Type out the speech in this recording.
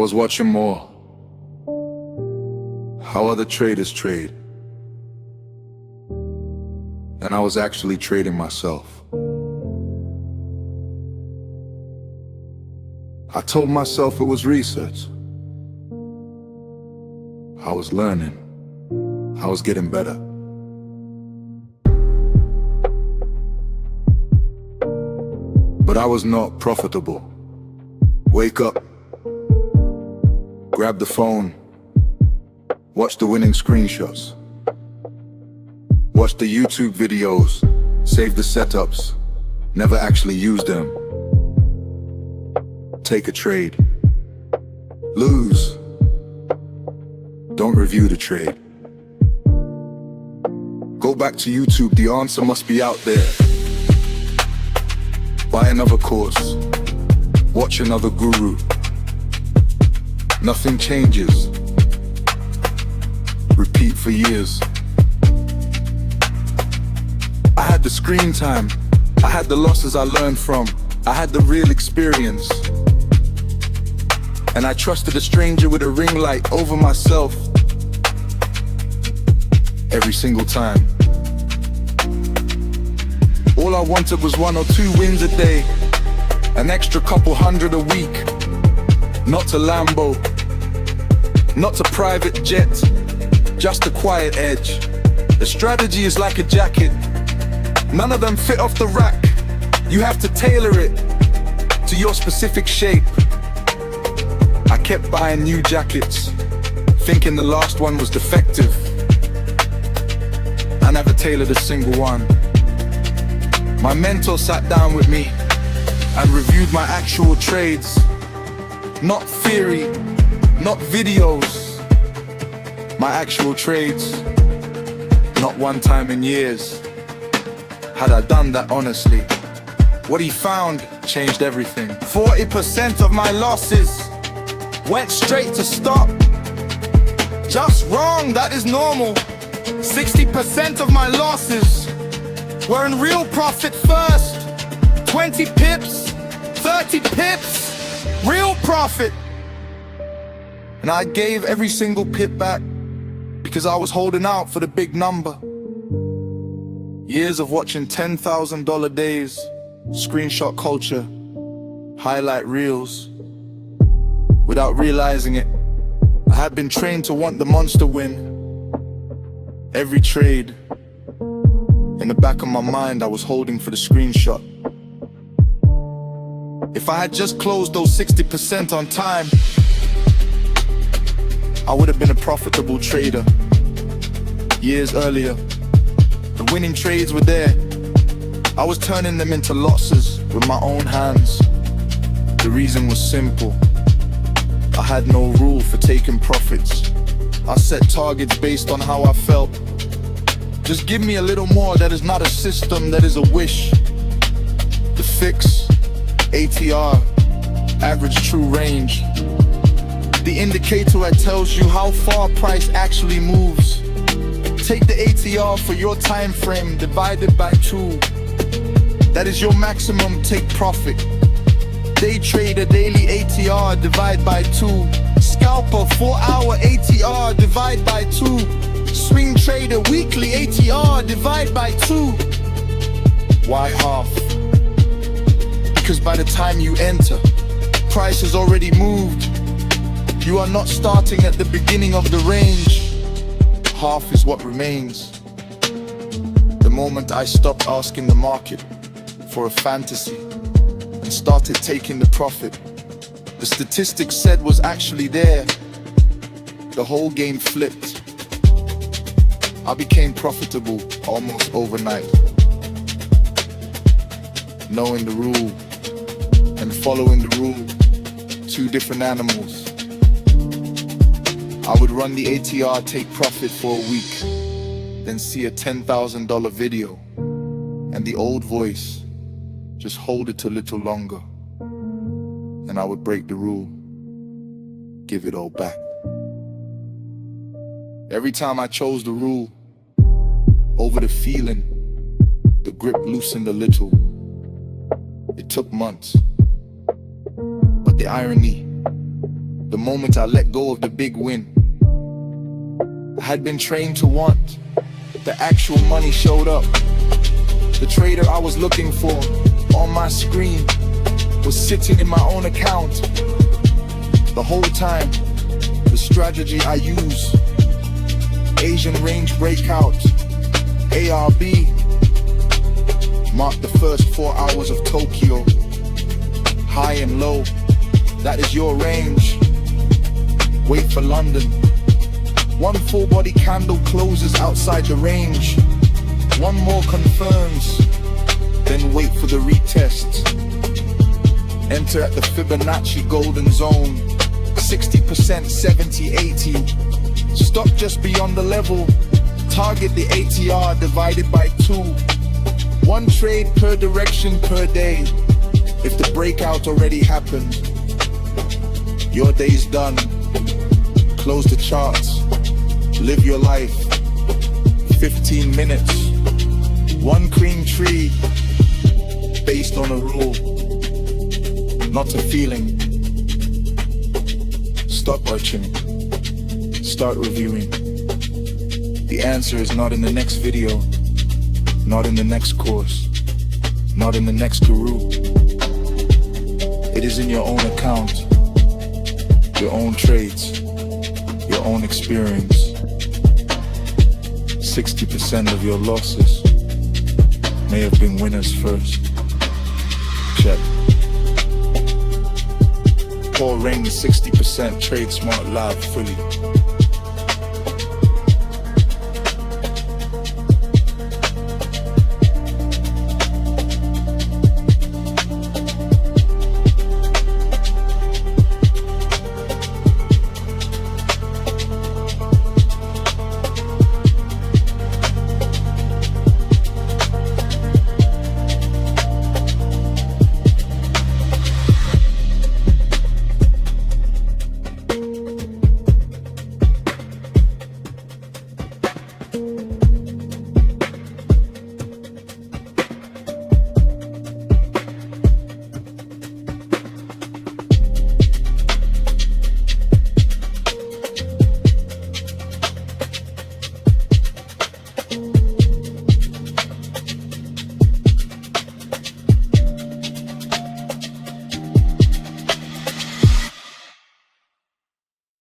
was watching more how other traders trade, and I was actually trading myself. I told myself it was research. I was learning. I was getting better. But I was not profitable. Wake up, grab the phone, watch the winning screenshots, watch the YouTube videos, save the setups, never actually use them. Take a trade, lose, don't review the trade. Go back to YouTube, the answer must be out there. Buy another course, watch another guru. Nothing changes. Repeat for years. I had the screen time, I had the losses I learned from, I had the real experience. And I trusted a stranger with a ring light over myself every single time. All I wanted was 1 or 2 wins a day, an extra couple hundred a week. Not a Lambo, not a private jet, just a quiet edge. The strategy is like a jacket, none of them fit off the rack. You have to tailor it to your specific shape. I kept buying new jackets, thinking the last one was defective. I never tailored a single one. My mentor sat down with me and reviewed my actual trades. Not theory, not videos. My actual trades, not one time in years. Had I done that honestly, what he found changed everything. 40% of my losses went straight to stop. Just wrong, that is normal. 60% of my losses were in real profit first. 20 pips, 30 pips, real profit. And I gave every single pip back because I was holding out for the big number. Years of watching $10,000 days, screenshot culture, highlight reels. Without realizing it, I had been trained to want the monster win. Every trade, in the back of my mind, I was holding for the screenshot. If I had just closed those 60% on time, I would have been a profitable trader. Years earlier, the winning trades were there. I was turning them into losses with my own hands. The reason was simple. I had no rule for taking profits. I set targets based on how I felt. Just give me a little more, that is not a system, that is a wish. The fix, ATR, average true range. The indicator that tells you how far price actually moves. Take the ATR for your time frame, divide it by 2. That is your maximum take profit. Day trader daily ATR divide by 2. Scalper 4-hour ATR divide by 2. Swing trader weekly ATR divide by 2. Why half? Because by the time you enter, price has already moved. You are not starting at the beginning of the range. Half is what remains. The moment I stopped asking the market for a fantasy and started taking the profit, the statistics said was actually there. The whole game flipped. I became profitable almost overnight. Knowing the rule and following the rule, 2 different animals. I would run the ATR, take profit for a week, then see a $10,000 video, and the old voice, just hold it a little longer, and I would break the rule, give it all back. Every time I chose the rule over the feeling, the grip loosened a little. It took months, but the irony, the moment I let go of the big win. I had been trained to want, the actual money showed up. The trader I was looking for on my screen was sitting in my own account. The whole time, the strategy I use, Asian range breakout, ARB, marked the first 4 hours of Tokyo. High and low, that is your range. Wait for London. One full body candle closes outside the range. One more confirms, then wait for the retest. Enter at the Fibonacci golden zone, 60%, 70, 80. Stop just beyond the level. Target the ATR divided by 2. One trade per direction per day. If the breakout already happened, your day's done. Close the charts. Live your life. 15 minutes. One cream tree. Based on a rule, not a feeling. Stop watching. Start reviewing. The answer is not in the next video, not in the next course, not in the next guru. It is in your own account, your own trades, your own experience. 60% of your losses may have been winners first. Check. Paul Rain 60%, trade smart live fully.